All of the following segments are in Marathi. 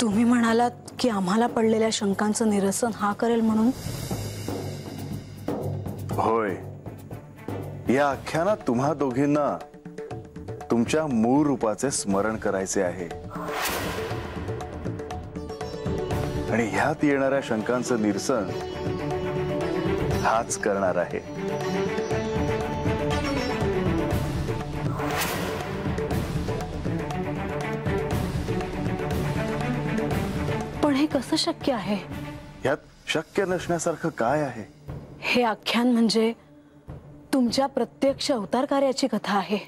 तुम्ही म्हणालात की आम्हाला पडलेल्या शंकांचं निरसन हा करेल म्हणून? होय, या आख्यानात तुम्हा दोघींना तुमच्या मूळ रूपाचे स्मरण करायचे आहे आणि ह्यात येणाऱ्या शंकांचं निरसन हाच करणार आहे। पण हे कसं शक्य आहे? यात शक्य नसण्यासारखं काय आहे? हे आख्यान म्हणजे तुमच्या प्रत्यक्ष अवतार कार्याची कथा आहे।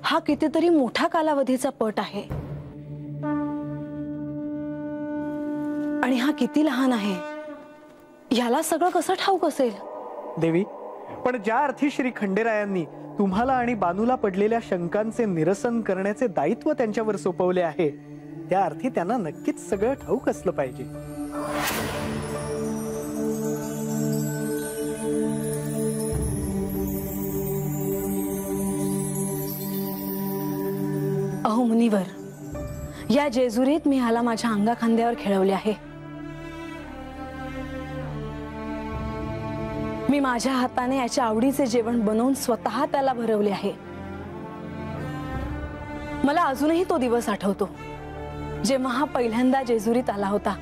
हा कितीतरी मोठा कालावधीचा पट आहे आणि हा किती लहान आहे याला सगळं कसं ठाऊक असेल? देवी, पण ज्या अर्थी श्री खंडेरायांनी तुम्हाला आणि बानूला पडलेल्या शंकांचे निरसन करण्याचे दायित्व त्यांच्यावर सोपवले आहे, त्या अर्थी त्यांना नक्कीच सगळं ठाऊक असलं पाहिजे। अहो मुनिवर, या जेजुरीत मी ह्याला माझ्या अंगाखांद्यावर खेळवले आहे। मी माझ्या हाताने याच्या आवडीचे जेवण बनवून स्वतः त्याला भरवले आहे। मला अजूनही तो दिवस आठवतो जेव्हा हा पहिल्यांदा जेजुरीत आला होता।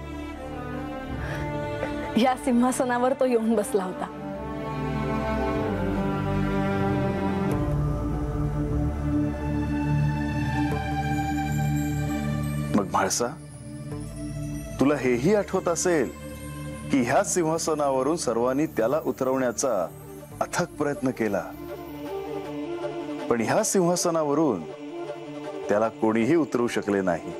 या सिंहासनावर तो येऊन बसला होता। मग म्हाळसा, तुला हेही आठवत असेल की ह्या सिंहासनावरून सर्वांनी त्याला उतरवण्याचा अथक प्रयत्न केला, पण ह्या सिंहासनावरून त्याला कोणीही उतरवू शकले नाही।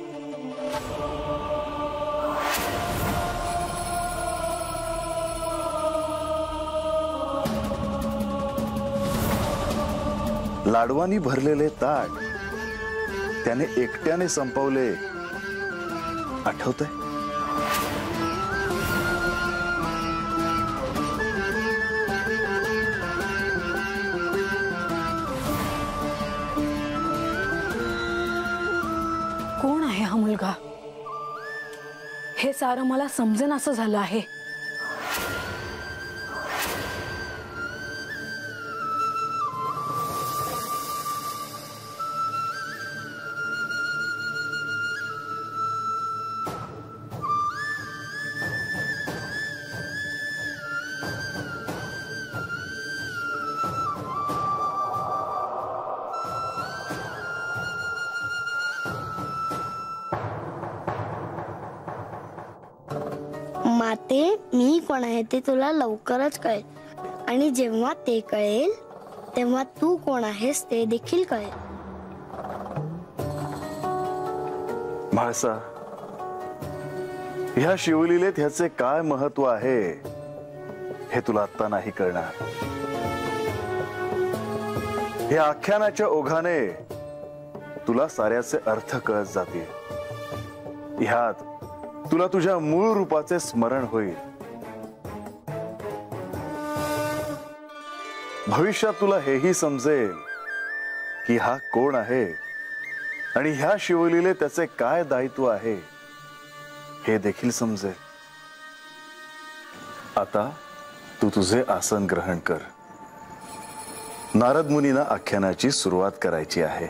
लाडवानी भरलेले ताट त्याने एकट्याने संपवले, आठवतंय? कोण आहे हा मुलगा? हे सारं मला समजेन असं झालं आहे। माते, मी कोण आहे ते तुला लवकरच कळेल आणि जेव्हा ते कळेल तेव्हा तू कोण आहेस ते देखील कळेल। म्हाळसा, ह्या शिवलीलेत ह्याचे काय महत्व आहे हे तुला आता नाही कळणार। हे आख्यानाच्या ओघाने तुला साऱ्याचे अर्थ कळत जातील। ह्यात तुला तुझ्या मूळ रूपाचे स्मरण होईल। भविष्यात तुला हेही समजेल की हा कोण आहे आणि ह्या शिवलीले त्याचे काय दायित्व आहे हे देखील समजेल। आता तू तुझे आसन ग्रहण कर। नारद मुनींना आख्यानाची सुरुवात करायची आहे।